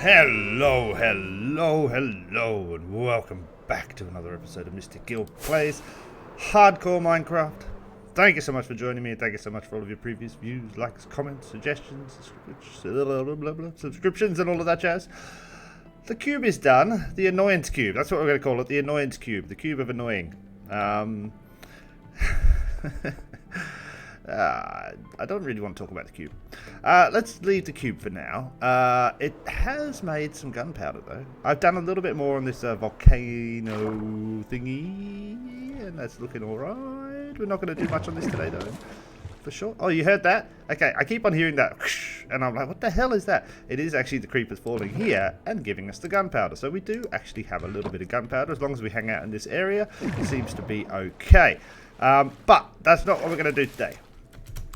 Hello, and welcome back to another episode of Mr. Gill Plays Hardcore Minecraft. Thank you so much for joining me, and thank you so much for all of your previous views, likes, comments, suggestions, subscriptions, and all of that jazz. The cube is done. The annoyance cube. That's what we're going to call it. The annoyance cube. The cube of annoying. I don't really want to talk about the cube. Let's leave the cube for now. It has made some gunpowder, though. I've done a little bit more on this volcano thingy, and that's looking alright. We're not going to do much on this today, though. For sure. Oh, you heard that? Okay, I keep on hearing that, and I'm like, what the hell is that? It is actually the creepers falling here and giving us the gunpowder. So we do actually have a little bit of gunpowder. As long as we hang out in this area, it seems to be okay. But that's not what we're going to do today.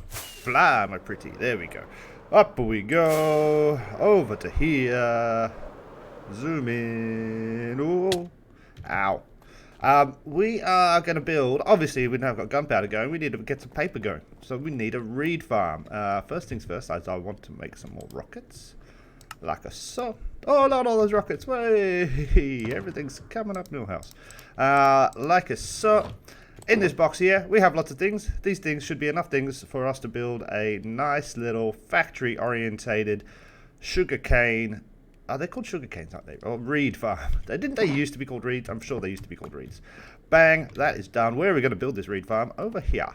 Fly, my pretty. There we go. Up we go. Over to here. Zoom in. Ooh. Ow. We are going to build. Obviously, we've now got gunpowder going. We need to get some paper going. So we need a reed farm. First things first, I want to make some more rockets. Like so. Oh, not all those rockets. Way. Everything's coming up, Millhouse. Like so. In this box here, we have lots of things. These things should be enough things for us to build a nice little factory-orientated sugarcane. Are they called sugarcanes, aren't they? Or reed farm. Didn't they used to be called reeds? I'm sure they used to be called reeds. Bang, that is done. Where are we going to build this reed farm? Over here.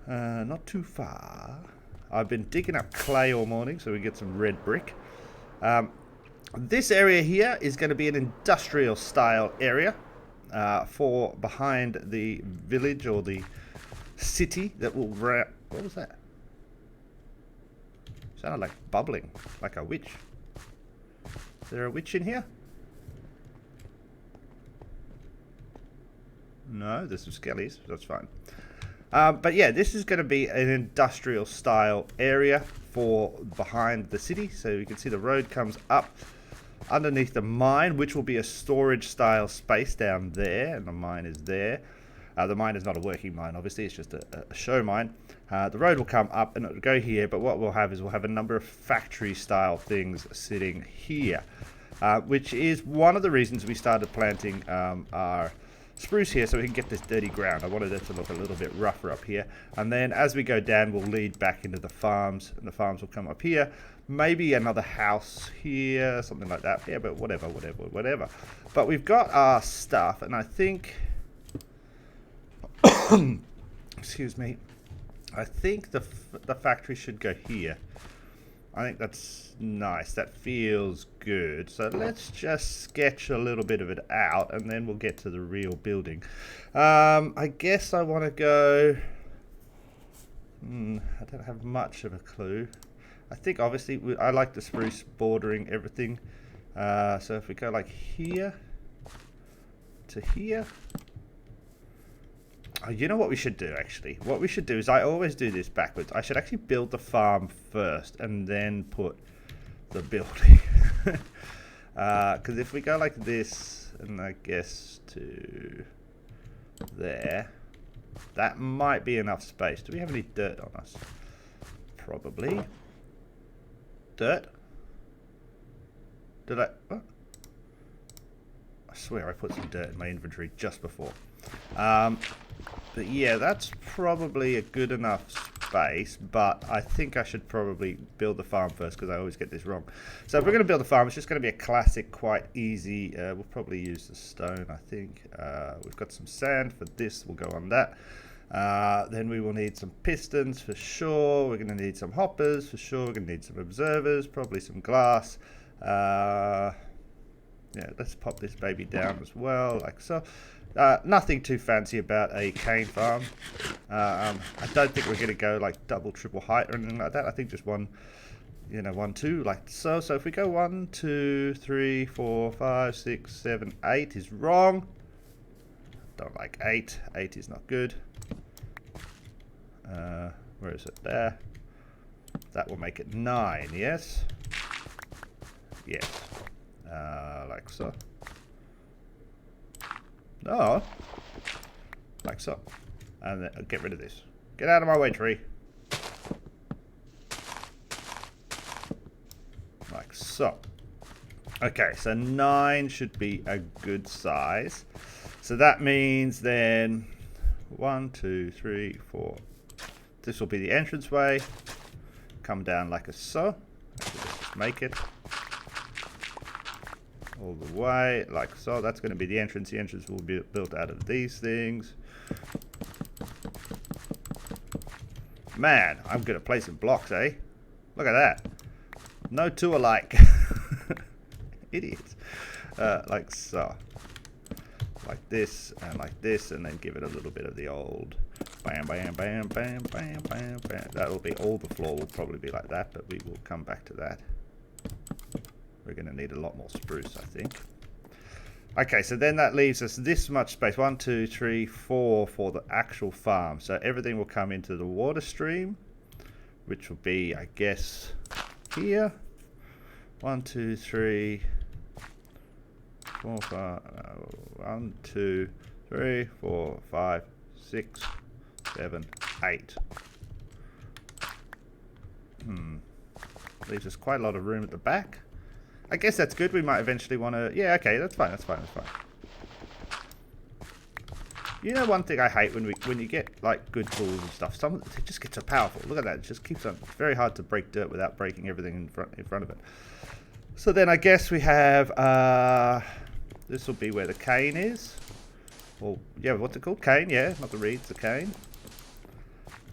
Not too far. I've been digging up clay all morning so we get some red brick. This area here is going to be an industrial-style area. For behind the village or the city that will what was that? Sounded like bubbling, like a witch. Is there a witch in here? No, there's some skellies. That's fine. But yeah, this is going to be an industrial style area for behind the city. So you can see the road comes up underneath the mine, which will be a storage style space down there, and the mine is there. The mine is not a working mine, obviously, it's just a show mine. The road will come up and it will go here, but what we'll have is we'll have a number of factory style things sitting here, which is one of the reasons we started planting our spruce here, so we can get this dirty ground. I wanted it to look a little bit rougher up here, and then as we go down we'll lead back into the farms, and the farms will come up here. Maybe another house here, something like that. Yeah, but whatever. But we've got our stuff, and I think excuse me, I think the factory should go here. I think that's nice. That feels good. So let's just sketch a little bit of it out, and then we'll get to the real building. I guess I want to go... I don't have much of a clue. I think obviously I like the spruce bordering everything. So if we go like here to here. Oh, you know what we should do actually? What we should do is, I always do this backwards. I should actually build the farm first and then put the building. Because if we go like this, and I guess to there, that might be enough space. Do we have any dirt on us? Probably. Dirt? Did I... Oh. I swear I put some dirt in my inventory just before. But yeah, that's probably a good enough space, but I think I should probably build the farm first, because I always get this wrong. So if we're going to build a farm, it's just going to be a classic, quite easy. We'll probably use the stone, I think. We've got some sand for this, we'll go on that. Then we will need some pistons for sure. We're going to need some hoppers for sure. We're going to need some observers, probably some glass. Yeah, let's pop this baby down as well, like so. Nothing too fancy about a cane farm. I don't think we're going to go like double, triple height or anything like that. I think just one, you know, 1, 2, like so. So if we go 1, 2, 3, 4, 5, 6, 7, 8 is wrong. Don't like 8. 8 is not good. Where is it? There. That will make it 9, yes? Yes. Like so. No. Like so. And then get rid of this. Get out of my way, tree. Like so. Okay, so 9 should be a good size. So that means then 1, 2, 3, 4. This will be the entranceway. Come down like a so. Actually, let's just make it all the way like so. That's going to be the entrance. The entrance will be built out of these things. Man, I'm good at placing blocks, eh? Look at that. No two alike. Idiots. Like so. Like this, and then give it a little bit of the old bam, bam, bam, bam, bam, bam, bam. That'll be all the floor will probably be like that, but we will come back to that. We're going to need a lot more spruce, I think. Okay, so then that leaves us this much space. 1, 2, 3, 4 for the actual farm. So everything will come into the water stream, which will be, I guess, here. 1, 2, 3, 4, 5. 1, 2, 3, 4, 5, 6, 7, 8. Leaves us quite a lot of room at the back. I guess that's good. We might eventually want to... Yeah, okay, that's fine, that's fine, that's fine. You know one thing I hate when you get, like, good tools and stuff, it just gets so powerful. Look at that, it just keeps on... It's very hard to break dirt without breaking everything in front of it. So then I guess we have... this will be where the cane is. Well, yeah, what's it called? Cane, yeah, not the reeds, the cane.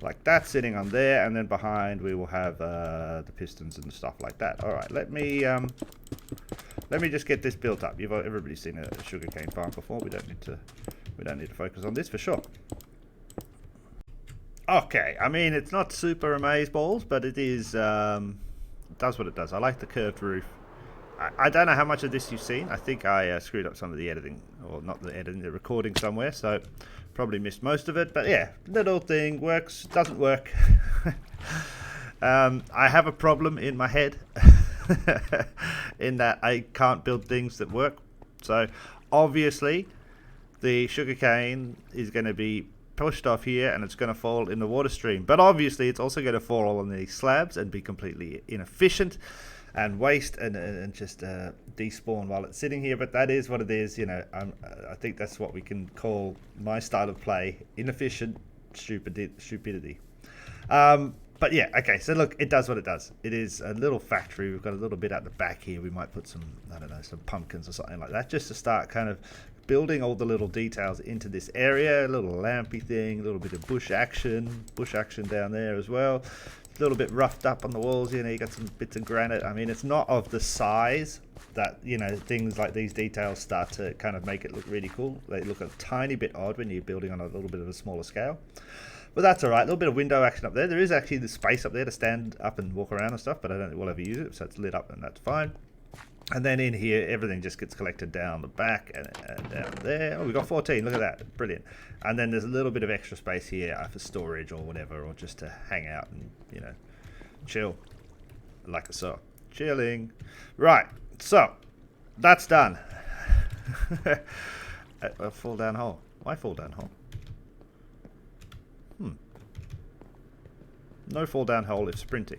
Like that sitting on there, and then behind we will have the pistons and stuff like that. All right, let me just get this built up. Everybody's seen a sugarcane farm before. We don't need to focus on this for sure. Okay, I mean it's not super amazeballs, but it is it does what it does. I like the curved roof. I don't know how much of this you've seen. I think I screwed up some of the editing, or not the editing, the recording somewhere, so probably missed most of it. But yeah, little thing works, doesn't work. I have a problem in my head in that I can't build things that work. So obviously the sugarcane is going to be pushed off here and it's going to fall in the water stream. But obviously it's also going to fall on these slabs and be completely inefficient and waste and just despawn while it's sitting here. But that is what it is, you know. I think that's what we can call my style of play: inefficient stupidity. But yeah, okay, so look, it does what it does. It is a little factory. We've got a little bit at the back here. We might put some, I don't know, some pumpkins or something like that, just to start kind of building all the little details into this area. A little lampy thing, a little bit of bush action down there as well. A little bit roughed up on the walls, you know, you got some bits of granite. I mean, it's not of the size that, you know, things like these details start to kind of make it look really cool. They look a tiny bit odd when you're building on a little bit of a smaller scale. But that's all right. A little bit of window action up there. There is actually the space up there to stand up and walk around and stuff, but I don't think we'll ever use it, so it's lit up and that's fine. And then in here, everything just gets collected down the back and down there. Oh, we got 14. Look at that. Brilliant. And then there's a little bit of extra space here for storage or whatever, or just to hang out and, you know, chill. Like so. Chilling. Right. So, that's done. A fall down hole. Why fall down hole? No fall down hole if sprinting.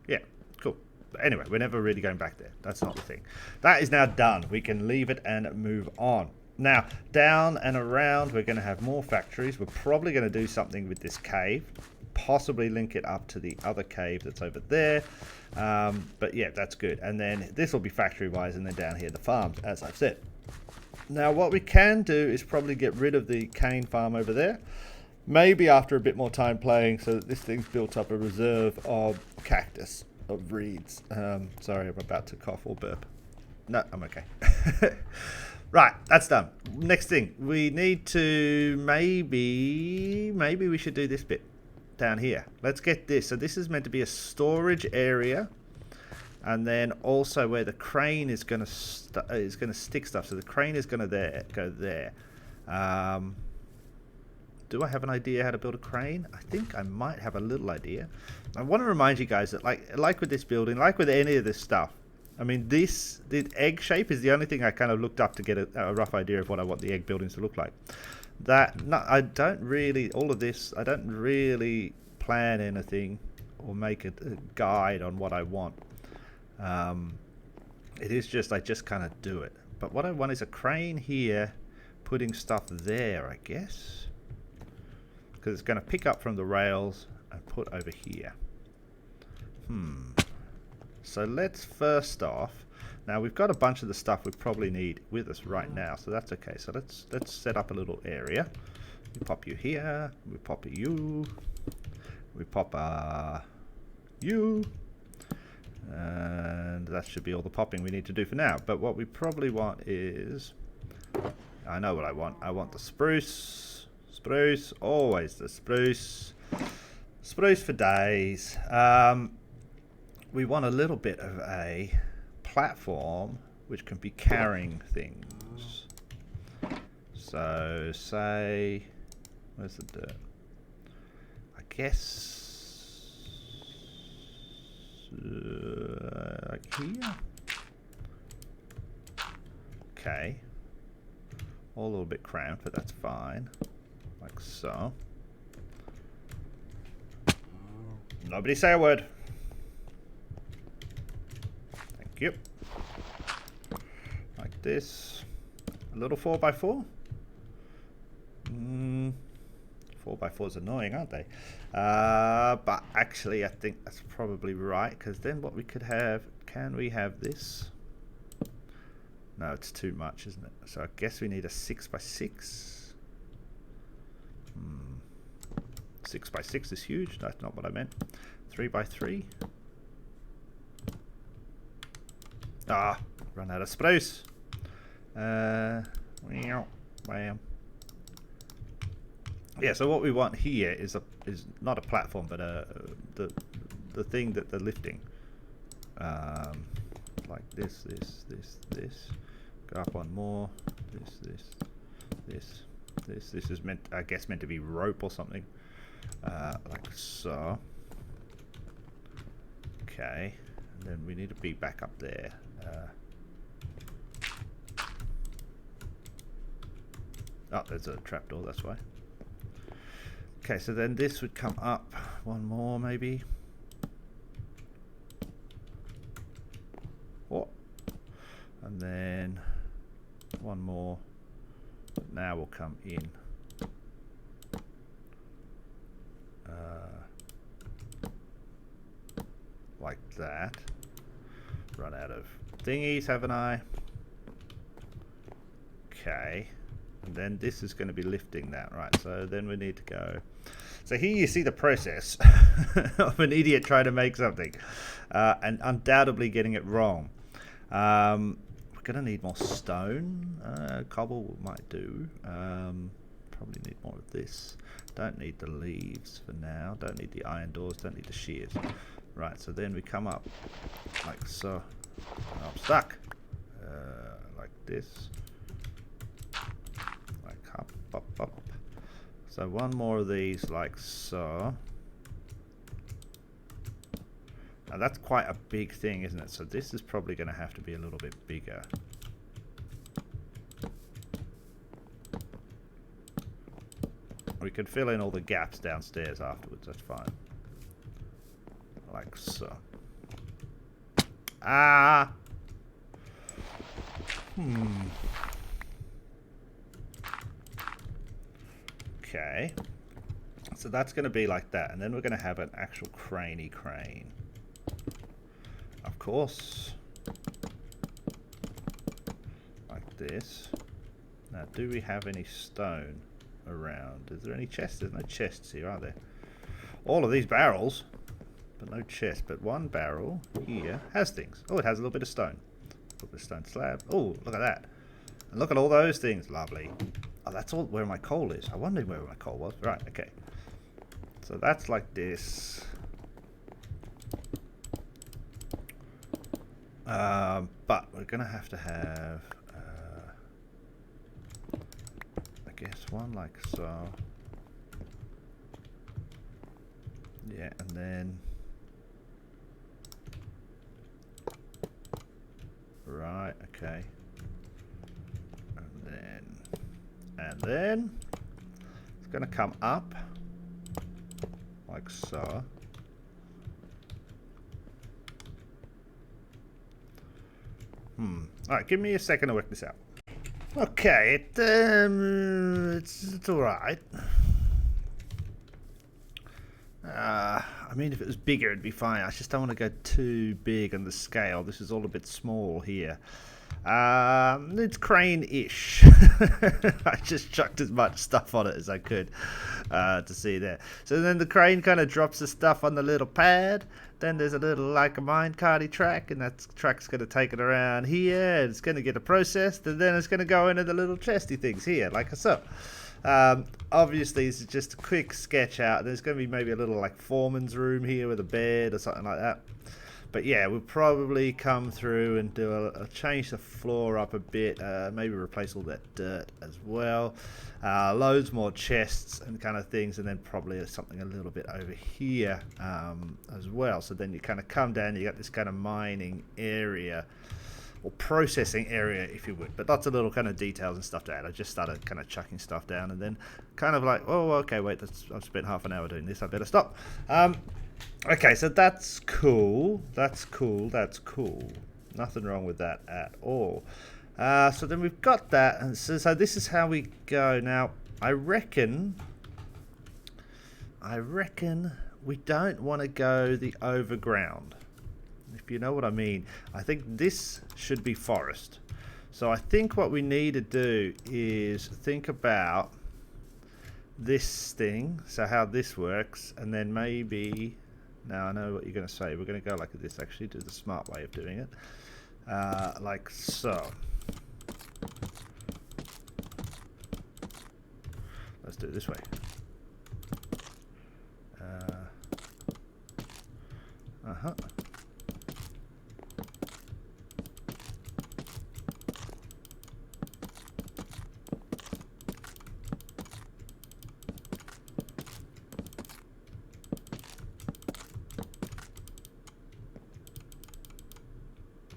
Yeah, cool. But anyway, we're never really going back there. That's not the thing. That is now done. We can leave it and move on. Now, down and around, we're going to have more factories. We're probably going to do something with this cave. Possibly link it up to the other cave that's over there. But yeah, that's good. And then this will be factory-wise, and then down here, the farms, as I've said. Now, what we can do is probably get rid of the cane farm over there. Maybe after a bit more time playing, so that this thing's built up a reserve of cactus, of reeds. Sorry, I'm about to cough or burp. No, I'm okay. Right, that's done. Next thing, we need to maybe we should do this bit down here. Let's get this. So this is meant to be a storage area, and then also where the crane is going to stick stuff. So the crane is going to go there. Do I have an idea how to build a crane? I think I might have a little idea. I want to remind you guys that like with this building, like with any of this stuff, I mean, the egg shape is the only thing I kind of looked up to get a rough idea of what I want the egg buildings to look like. I don't really, all of this, I don't really plan anything or make a guide on what I want. It is just, I just kind of do it. But what I want is a crane here, putting stuff there, I guess. Because it's going to pick up from the rails and put over here. So let's first off, now we've got a bunch of the stuff we probably need with us right now, so that's okay. So let's set up a little area. We pop you here, we pop you, we pop you, and that should be all the popping we need to do for now. But what we probably want is, I know what I want. I want the spruce, always the spruce for days. We want a little bit of a platform which can be carrying things. So say, where's the dirt? I guess like here. Okay. All a little bit cramped, but that's fine. Like so. Nobody say a word. Thank you. Like this. A little 4x4. 4x4 is annoying, aren't they? But actually, I think that's probably right, because then what we could have, can we have this? No, it's too much, isn't it? So I guess we need a 6x6. 6x6 is huge. That's not what I meant. 3x3. Ah, run out of spruce. Bam. Yeah, so what we want here is not a platform, but the thing that they're lifting. Like this. Go up one more. This is meant, I guess, meant to be rope or something. Like so. Okay, and then we need to be back up there. Oh, there's a trapdoor, that's why. Okay, so then this would come up. One more, maybe. Oh. And then one more. Now we'll come in. Like that. Run out of thingies, haven't I? Okay. And then this is going to be lifting that, right? So then we need to go. So here you see the process of an idiot trying to make something and undoubtedly getting it wrong. We're going to need more stone. Cobble might do. Probably need more of this. Don't need the leaves for now. Don't need the iron doors. Don't need the shears. Right, so then we come up like so. I'm stuck. Like this. Like up. So one more of these like so. Now that's quite a big thing, isn't it? So this is probably going to have to be a little bit bigger. We can fill in all the gaps downstairs afterwards, that's fine. Like so. Ah! Okay. So that's going to be like that. And then we're going to have an actual crane. Of course. Like this. Now, do we have any stone around? Is there any chests? There's no chests here, are there? All of these barrels, but no chest. But one barrel here has things. Oh, it has a little bit of stone. A little bit of stone slab. Oh, look at that. And look at all those things. Lovely. Oh, that's all where my coal is. I wondered where my coal was. Right, okay. So that's like this. But we're going to have I guess one like so. Yeah, and then... Right, okay. And then it's going to come up like so. Alright, give me a second to work this out. Okay, it's alright. I mean, if it was bigger, it'd be fine. I just don't want to go too big on the scale. This is all a bit small here. It's crane-ish. I just chucked as much stuff on it as I could to see there. So then the crane kind of drops the stuff on the little pad. Then there's a little like a minecarty track, and that track's going to take it around here. And it's going to get it processed, and then it's going to go into the little chesty things here, like so. Obviously, this is just a quick sketch out. There's going to be maybe a little like foreman's room here with a bed or something like that. But yeah, we'll probably come through and do change the floor up a bit, maybe replace all that dirt as well. Loads more chests and kind of things, and then probably something a little bit over here as well. So then you kind of come down, you got this kind of mining area, or processing area, if you would. But lots of little kind of details and stuff to add. I just started kind of chucking stuff down, and then kind of like, oh, okay, wait, I've spent half an hour doing this, I better stop. Okay, so that's cool. That's cool. That's cool. Nothing wrong with that at all. So then we've got that, and so this is how we go. Now, I reckon we don't want to go the overground. If you know what I mean. I think this should be forest. So I think what we need to do is think about this thing, so how this works, and then maybe... Now I know what you're going to say. We're going to go like this, actually, do the smart way of doing it. Like so. Let's do it this way. Uh-huh.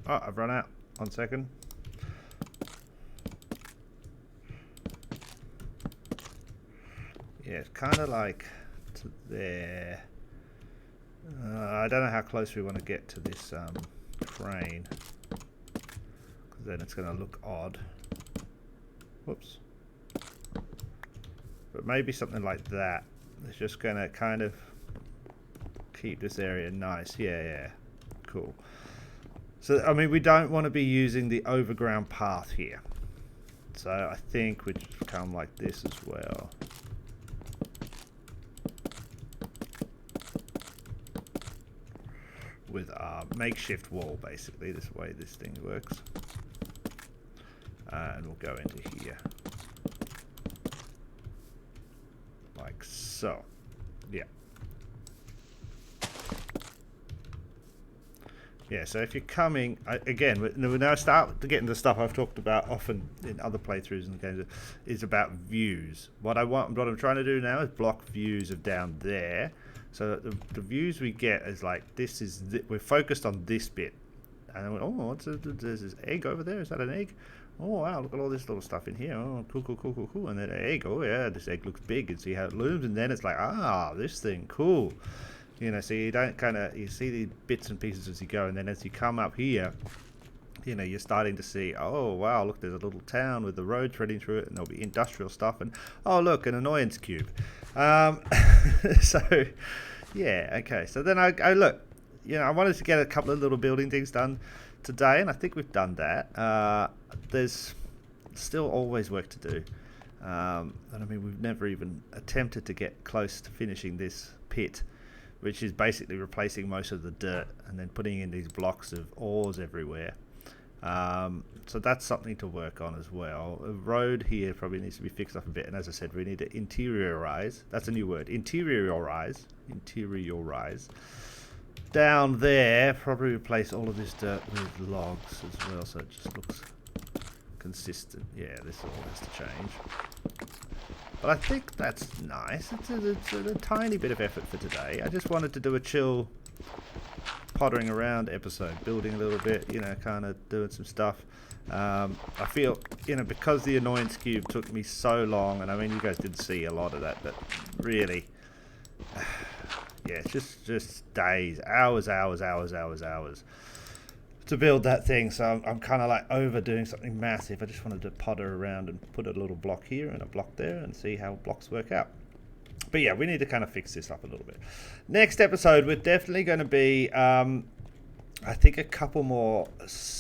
Oh, I've run out. 1 second. Yeah, it's kind of like to there. I don't know how close we want to get to this crane, because then it's going to look odd. Whoops. But maybe something like that. It's just going to kind of keep this area nice. Yeah, cool. So, I mean, we don't want to be using the overground path here. So I think we'd come like this as well. With our makeshift wall, basically. This way this thing works. And we'll go into here. Like so. Yeah. Yeah, so if you're coming, again, we now start to get into stuff I've talked about often in other playthroughs and games, is about views. What I'm trying to do now is block views of down there. So the views we get is like, we're focused on this bit. And then, there's this egg over there, is that an egg? Oh wow, look at all this little stuff in here. Oh, cool. And then an egg, oh yeah, this egg looks big, and see how it looms, and then it's like, this thing, cool. You know, so you don't you see the bits and pieces as you go, and then as you come up here, you know, you're starting to see, oh wow, look, there's a little town with the road threading through it, and there'll be industrial stuff, and oh look, an annoyance cube. So, yeah, okay. So then I look, you know, I wanted to get a couple of little building things done today, and I think we've done that. There's still always work to do, and I mean, we've never even attempted to get close to finishing this pit, which is basically replacing most of the dirt and then putting in these blocks of ores everywhere. So that's something to work on as well. The road here probably needs to be fixed up a bit, and as I said, we need to interiorize. That's a new word. Interiorize. Down there, probably replace all of this dirt with logs as well, so it just looks consistent. Yeah, this all has to change. But I think that's nice. It's a tiny bit of effort for today. I just wanted to do a chill pottering around episode, building a little bit, you know, kind of doing some stuff. I feel, you know, because the annoyance cube took me so long, and I mean, you guys did see a lot of that, but really, yeah, it's just days, hours to build that thing. So I'm kind of like overdoing something massive. I just wanted to potter around and put a little block here and a block there and see how blocks work out. But yeah, we need to kind of fix this up a little bit. Next episode, we're definitely going to be, I think, a couple more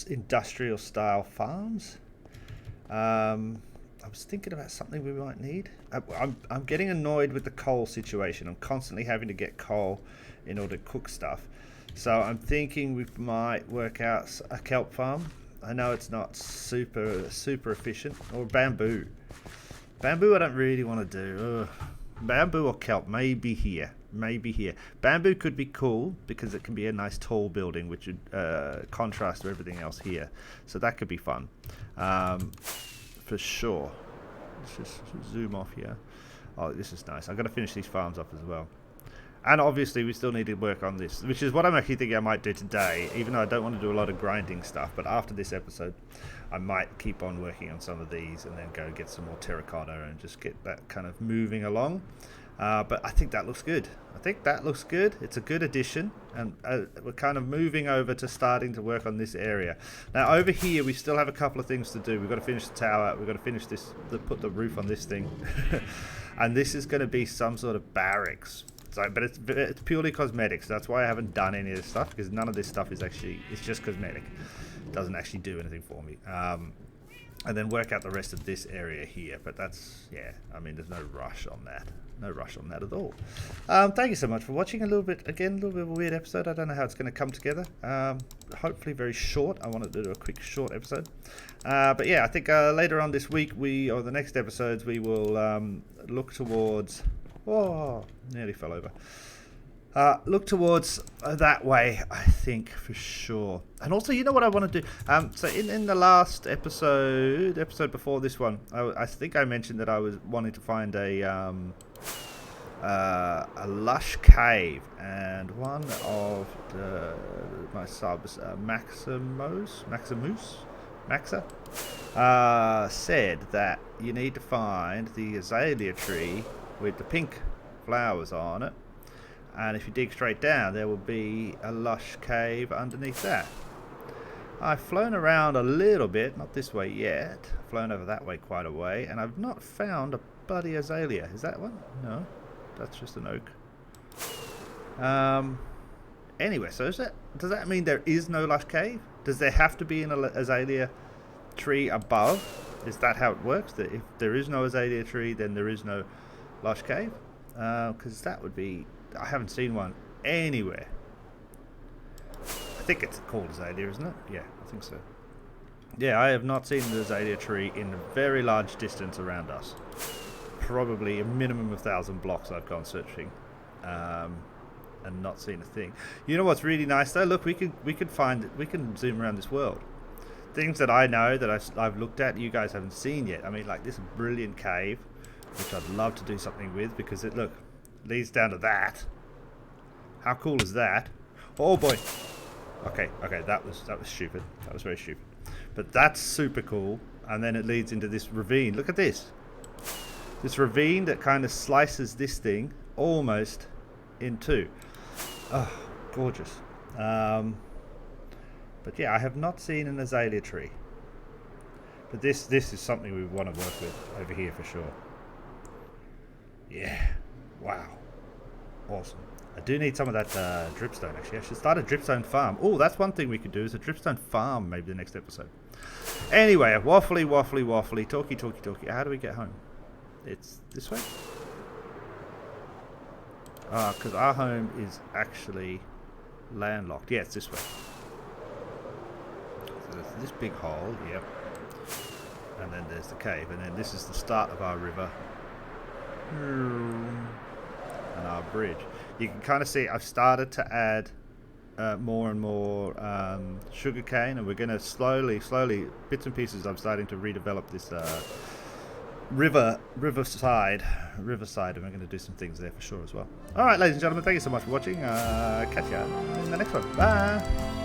industrial style farms. I was thinking about something we might need. I'm getting annoyed with the coal situation. I'm constantly having to get coal in order to cook stuff. So I'm thinking we might work out a kelp farm. I know it's not super efficient. Or bamboo. Bamboo I don't really want to do. Ugh. Bamboo or kelp, maybe here. Bamboo could be cool because it can be a nice tall building which would contrast to everything else here. So that could be fun. For sure. Let's just zoom off here. Oh, this is nice. I've got to finish these farms up as well. And obviously we still need to work on this, which is what I'm actually thinking I might do today, even though I don't want to do a lot of grinding stuff. But after this episode, I might keep on working on some of these and then go get some more terracotta and just get that kind of moving along. But I think that looks good. It's a good addition, and we're kind of moving over to starting to work on this area. Now over here we still have a couple of things to do. We've got to finish the tower, we've got to finish this, put the roof on this thing. And this is going to be some sort of barracks. So, but it's purely cosmetic, so that's why I haven't done any of this stuff, because none of this stuff is actually, it's just cosmetic. It doesn't actually do anything for me. And then work out the rest of this area here, but that's, yeah, I mean, there's no rush on that. No rush on that at all. Thank you so much for watching. A little bit of a weird episode. I don't know how it's going to come together. Hopefully very short. I wanted to do a quick short episode. But yeah, I think later on this week, or the next episodes, we will look towards... Oh, nearly fell over. Look towards that way, I think, for sure. And also, you know what I want to do? So in the last episode before this one, I think I mentioned that I was wanting to find a lush cave, and one of my subs, Maxa, said that you need to find the azalea tree with the pink flowers on it, and if you dig straight down there will be a lush cave underneath that. I've flown around a little bit, not this way yet, flown over that way quite a way, and I've not found a bloody azalea. Is that one? No, that's just an oak. Anyway, so does that mean there is no lush cave? Does there have to be an azalea tree above? Is that how it works? That if there is no azalea tree, then there is no lush cave? Because that would be... I haven't seen one anywhere. I think it's called azalea, isn't it? Yeah, I think so. Yeah, I have not seen the azalea tree in a very large distance around us. Probably a minimum of 1,000 blocks I've gone searching, and not seen a thing. You know what's really nice though? Look, we can zoom around this world. Things that I know that I've looked at, you guys haven't seen yet. I mean, like this brilliant cave, which I'd love to do something with, because it leads down to that. How cool is that? Oh boy. Okay, that was stupid. That was very stupid. But that's super cool. And then it leads into this ravine. Look at this. This ravine that kind of slices this thing almost in two. Oh, gorgeous. But yeah, I have not seen an azalea tree. But this is something we want to work with over here for sure. Yeah. Wow. Awesome. I do need some of that dripstone, actually. I should start a dripstone farm. Oh, that's one thing we could do, is a dripstone farm maybe the next episode. Anyway, waffly, talky. How do we get home? It's this way? Because our home is actually landlocked. Yeah, it's this way. So there's this big hole, yep. And then there's the cave, and then this is the start of our river. And our bridge. You can kind of see I've started to add more and more sugarcane, and we're going to slowly, bits and pieces, I'm starting to redevelop Riverside, and we're going to do some things there for sure as well. All right, ladies and gentlemen, thank you so much for watching. Catch you in the next one. Bye.